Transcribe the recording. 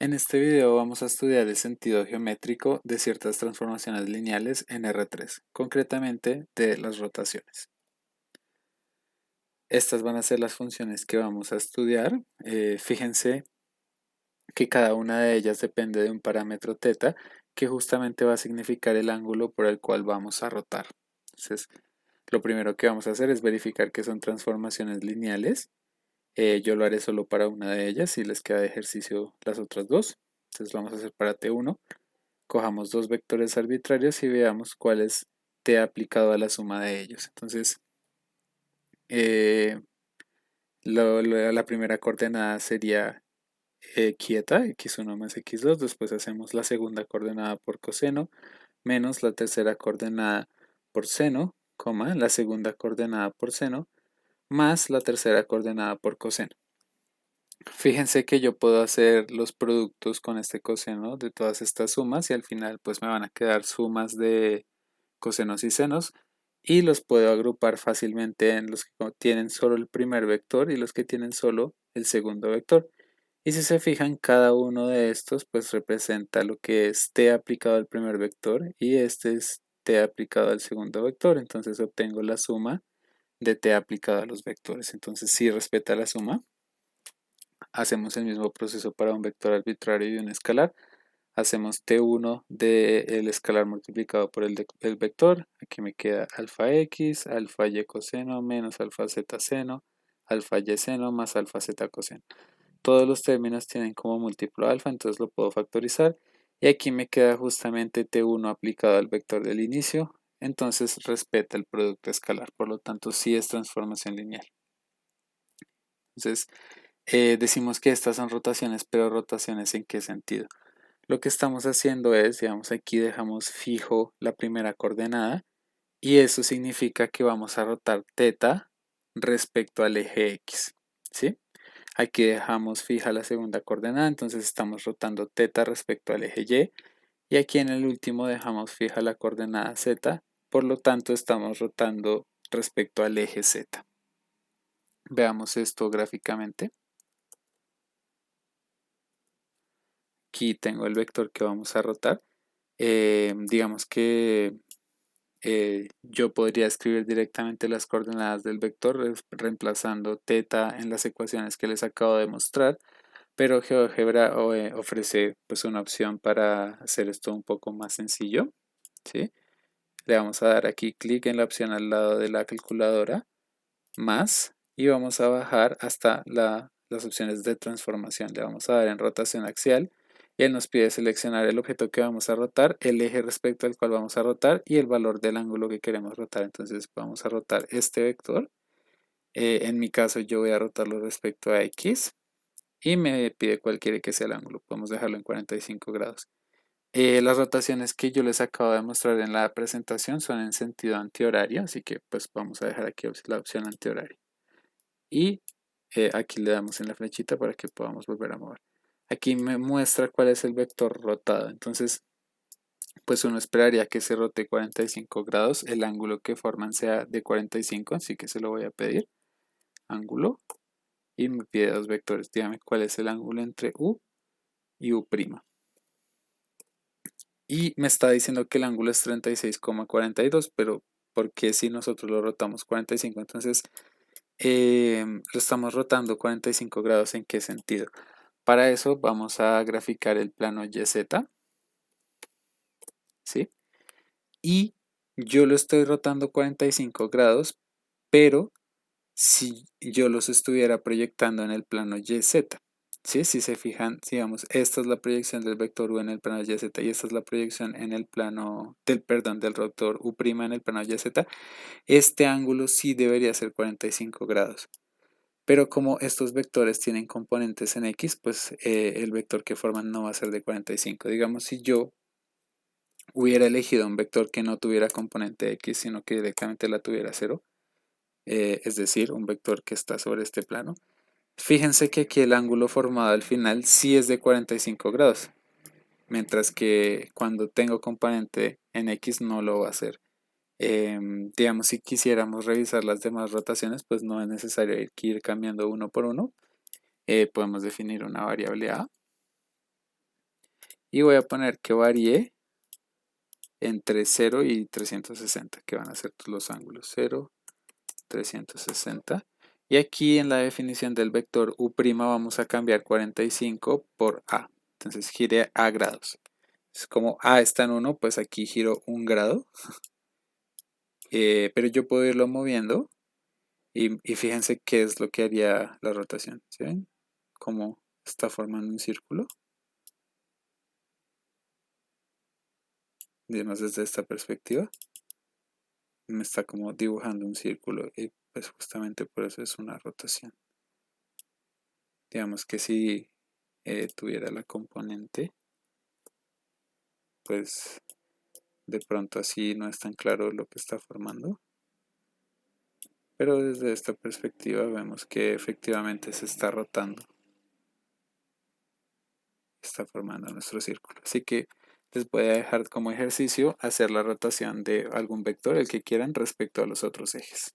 En este video vamos a estudiar el sentido geométrico de ciertas transformaciones lineales en R3, concretamente de las rotaciones. Estas van a ser las funciones que vamos a estudiar. Fíjense que cada una de ellas depende de un parámetro θ que justamente va a significar el ángulo por el cual vamos a rotar. Entonces, lo primero que vamos a hacer es verificar que son transformaciones lineales. Yo lo haré solo para una de ellas y les queda de ejercicio las otras dos. Entonces lo vamos a hacer para T1. Cojamos dos vectores arbitrarios y veamos cuál es T aplicado a la suma de ellos. Entonces, eh, la primera coordenada sería quieta, x1 más x2. Después hacemos la segunda coordenada por coseno, menos la tercera coordenada por seno, coma, la segunda coordenada por seno, más la tercera coordenada por coseno. Fíjense que yo puedo hacer los productos con este coseno de todas estas sumas y al final pues me van a quedar sumas de cosenos y senos y los puedo agrupar fácilmente en los que tienen solo el primer vector y los que tienen solo el segundo vector. Y si se fijan, cada uno de estos pues representa lo que es t aplicado al primer vector y este es t aplicado al segundo vector. Entonces obtengo la suma de t aplicado a los vectores. Entonces sí respeta la suma. Hacemos el mismo proceso para un vector arbitrario y un escalar. Hacemos T1 del escalar multiplicado por el vector. Aquí me queda alfa x, alfa y coseno, menos alfa z seno, alfa y seno más alfa z coseno. Todos los términos tienen como múltiplo alfa, entonces lo puedo factorizar. Y aquí me queda justamente T1 aplicado al vector del inicio. Entonces respeta el producto escalar, por lo tanto sí es transformación lineal. Entonces decimos que estas son rotaciones, pero rotaciones ¿en qué sentido? Lo que estamos haciendo es, digamos, aquí dejamos fijo la primera coordenada y eso significa que vamos a rotar θ respecto al eje X, ¿sí? Aquí dejamos fija la segunda coordenada, entonces estamos rotando θ respecto al eje Y y aquí en el último dejamos fija la coordenada Z, por lo tanto estamos rotando respecto al eje Z. Veamos esto gráficamente. Aquí tengo el vector que vamos a rotar. Digamos que yo podría escribir directamente las coordenadas del vector reemplazando θ en las ecuaciones que les acabo de mostrar, pero GeoGebra ofrece pues una opción para hacer esto un poco más sencillo, ¿sí? Le vamos a dar aquí clic en la opción al lado de la calculadora, más, y vamos a bajar hasta las opciones de transformación. Le vamos a dar en rotación axial y él nos pide seleccionar el objeto que vamos a rotar, el eje respecto al cual vamos a rotar y el valor del ángulo que queremos rotar. Entonces vamos a rotar este vector. En mi caso yo voy a rotarlo respecto a X y me pide cuál quiere que sea el ángulo. Podemos dejarlo en 45 grados. Las rotaciones que yo les acabo de mostrar en la presentación son en sentido antihorario, así que pues vamos a dejar aquí la opción antihorario. Y aquí le damos en la flechita para que podamos volver a mover. Aquí me muestra cuál es el vector rotado. Entonces, pues uno esperaría que se rote 45 grados, el ángulo que forman sea de 45, así que se lo voy a pedir. Ángulo. Y me pide dos vectores. Dígame cuál es el ángulo entre U y U'. Y me está diciendo que el ángulo es 36,42, pero ¿por qué si nosotros lo rotamos 45? Entonces, lo estamos rotando 45 grados, ¿en qué sentido? Para eso vamos a graficar el plano YZ, ¿sí? Y yo lo estoy rotando 45 grados, pero si yo los estuviera proyectando en el plano YZ, ¿sí? Si se fijan, digamos, esta es la proyección del vector U en el plano YZ y esta es la proyección en el plano del vector U' en el plano YZ, este ángulo sí debería ser 45 grados. Pero como estos vectores tienen componentes en X, pues el vector que forman no va a ser de 45. Digamos, si yo hubiera elegido un vector que no tuviera componente X, sino que directamente la tuviera 0, es decir, un vector que está sobre este plano, fíjense que aquí el ángulo formado al final sí es de 45 grados, mientras que cuando tengo componente en X no lo va a hacer. Digamos, si quisiéramos revisar las demás rotaciones, pues no es necesario ir cambiando uno por uno. Podemos definir una variable A y voy a poner que varíe entre 0 y 360, que van a ser los ángulos 0, 360. Y aquí en la definición del vector U' vamos a cambiar 45 por A. Entonces gire a grados. Es como A está en 1, pues aquí giro 1 grado. Pero yo puedo irlo moviendo y fíjense qué es lo que haría la rotación. ¿Sí ven? Cómo está formando un círculo. Digamos desde esta perspectiva. Me está como dibujando un círculo y pues justamente por eso es una rotación. Digamos que si tuviera la componente, pues de pronto así no es tan claro lo que está formando. Pero desde esta perspectiva vemos que efectivamente se está rotando. Está formando nuestro círculo. Así que les voy a dejar como ejercicio hacer la rotación de algún vector, el que quieran, respecto a los otros ejes.